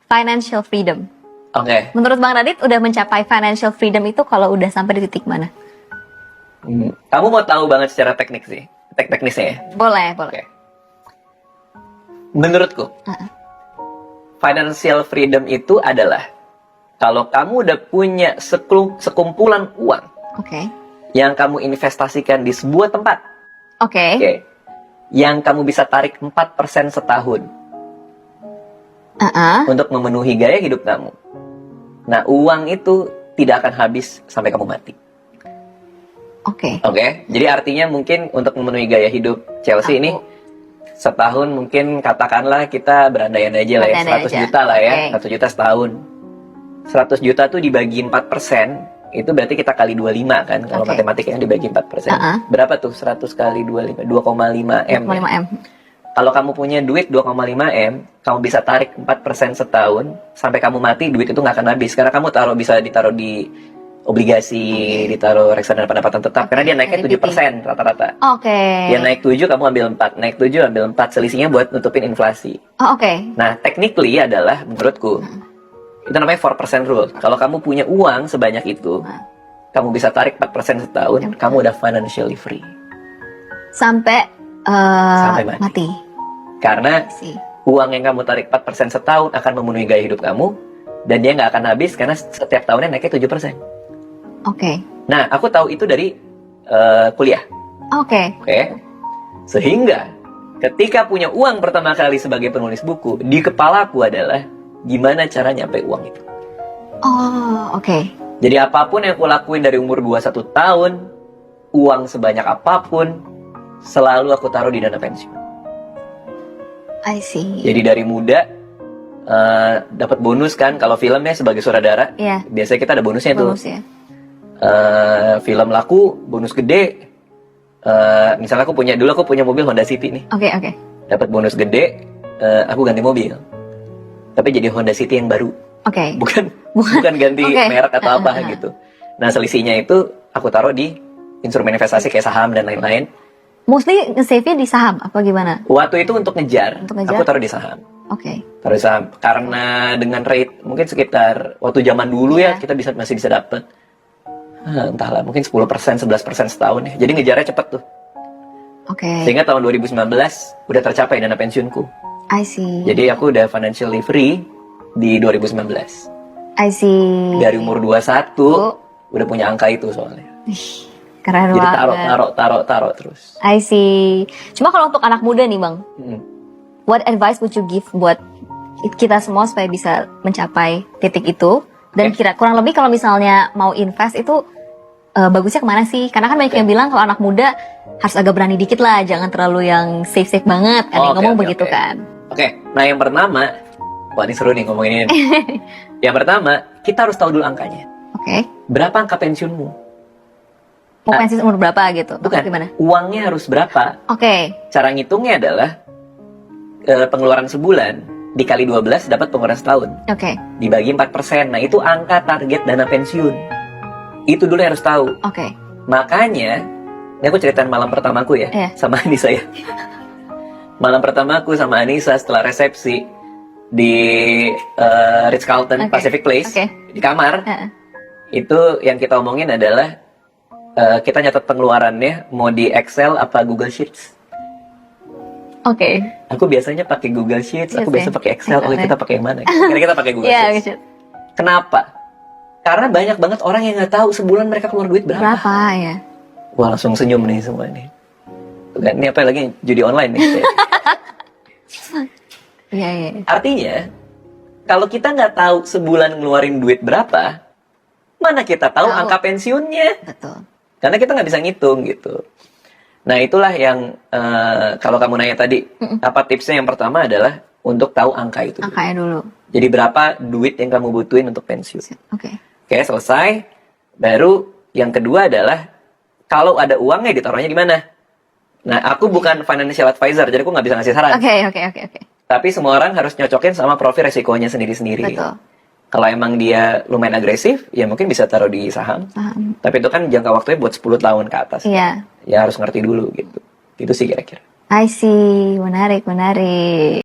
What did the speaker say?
financial freedom. Oke. Menurut Bang Radit udah mencapai financial freedom itu kalau udah sampai di titik mana? Kamu mau tahu banget secara teknik sih, teknisnya ya? Boleh. Oke. Menurutku, financial freedom itu adalah kalau kamu udah punya sekumpulan uang Oke. yang kamu investasikan di sebuah tempat, Oke. yang kamu bisa tarik 4% setahun untuk memenuhi gaya hidup kamu. Nah, uang itu tidak akan habis sampai kamu mati. Oke. Jadi artinya mungkin untuk memenuhi gaya hidup Chelsea ini setahun mungkin katakanlah kita berandai-andai aja lah ya, 100 juta lah ya, 100 juta setahun. 100 juta tuh dibagi 4%, itu berarti kita kali 25 kan, kalau matematikanya dibagi 4%. Berapa tuh 100 kali 25? 2,5 M. 2,5 M. Kalau kamu punya duit 2,5 M, kamu bisa tarik 4% setahun, sampai kamu mati duit itu nggak akan habis. Karena kamu bisa ditaruh di obligasi, ditaruh reksadana pendapatan tetap, karena dia naiknya 7% rata-rata. Dia naik 7, kamu ambil 4. Naik 7, ambil 4. Selisihnya buat nutupin inflasi. Nah, technically adalah, menurutku, itu namanya 4% rule. Kalau kamu punya uang sebanyak itu, kamu bisa tarik 4% setahun, kamu udah financially free. Sampai mati. Karena uang yang kamu tarik 4% setahun akan memenuhi gaya hidup kamu, dan dia nggak akan habis karena setiap tahunnya naiknya 7%. Nah, aku tahu itu dari kuliah. Sehingga ketika punya uang pertama kali sebagai penulis buku, di kepalaku adalah gimana cara nyampe uang itu. Jadi apapun yang aku lakuin dari umur 21 tahun, uang sebanyak apapun, selalu aku taruh di dana pensiun. I see. Jadi dari muda dapat bonus kan, kalau filmnya sebagai sutradara, biasanya kita ada bonusnya tuh. Film laku, bonus gede. Misalnya aku punya mobil Honda City nih. Dapat bonus gede, aku ganti mobil. Tapi jadi Honda City yang baru. Bukan ganti merek atau apa gitu. Nah, selisihnya itu aku taruh di instrumen investasi kayak saham dan lain-lain. Mostly nge-save-nya di saham apa gimana? Waktu itu untuk ngejar, aku taruh di saham. Taruh di saham karena dengan rate mungkin sekitar waktu zaman dulu ya kita masih bisa dapet entahlah mungkin 10%, 11% setahun ya. Jadi ngejarnya cepet tuh. Sehingga tahun 2019 udah tercapai dana pensiunku. I see. Jadi aku udah financially free di 2019. I see. Dari umur 21 udah punya angka itu soalnya. Keren jadi banget. taruh terus. I see. Cuma kalau untuk anak muda nih Bang, what advice would you give buat kita semua supaya bisa mencapai titik itu? Dan kurang lebih kalau misalnya mau invest itu bagusnya kemana sih? Karena kan banyak yang bilang kalau anak muda harus agak berani dikit lah, jangan terlalu yang safe banget. Kan ngomong begitu kan? Nah yang pertama, wah ini seru nih ngomongin ini. Yang pertama, kita harus tahu dulu angkanya. Berapa angka pensiunmu? Mau pensiun umur berapa gitu? Bukan, gimana? Uangnya harus berapa? Cara ngitungnya adalah pengeluaran sebulan dikali 12 dapat pengeluaran setahun. Dibagi 4%. Nah itu angka target dana pensiun. Itu dulu yang harus tahu. Makanya, ini aku ceritain malam pertamaku ya, sama Anissa ya. Malam pertamaku sama Anissa setelah resepsi di Ritz-Carlton Pacific Place, di kamar, itu yang kita omongin adalah kita nyatet pengeluarannya mau di Excel apa Google Sheets. Aku biasanya pakai Google Sheets, aku biasa pakai Excel. Kita pakai yang mana? Karena kita pakai Google Sheets. Kenapa? Karena banyak banget orang yang nggak tahu sebulan mereka keluar duit berapa. Wah, langsung senyum nih semua nih. Ini apa lagi judi online nih? Artinya, kalau kita nggak tahu sebulan ngeluarin duit berapa, mana kita tahu angka pensiunnya? Karena kita nggak bisa ngitung gitu. Nah itulah yang kalau kamu nanya tadi, apa tipsnya? Yang pertama adalah untuk tahu angka itu. Angkanya dulu. Jadi berapa duit yang kamu butuhin untuk pensiun? Oke, selesai. Baru yang kedua adalah kalau ada uangnya ditaruhnya di mana? Nah, aku bukan financial advisor, jadi aku nggak bisa ngasih saran. Tapi semua orang harus nyocokin sama profil resikonya sendiri-sendiri. Kalau emang dia lumayan agresif, ya mungkin bisa taruh di saham. Tapi itu kan jangka waktunya buat 10 tahun ke atas. Ya harus ngerti dulu gitu. Itu sih kira-kira. I see, menarik.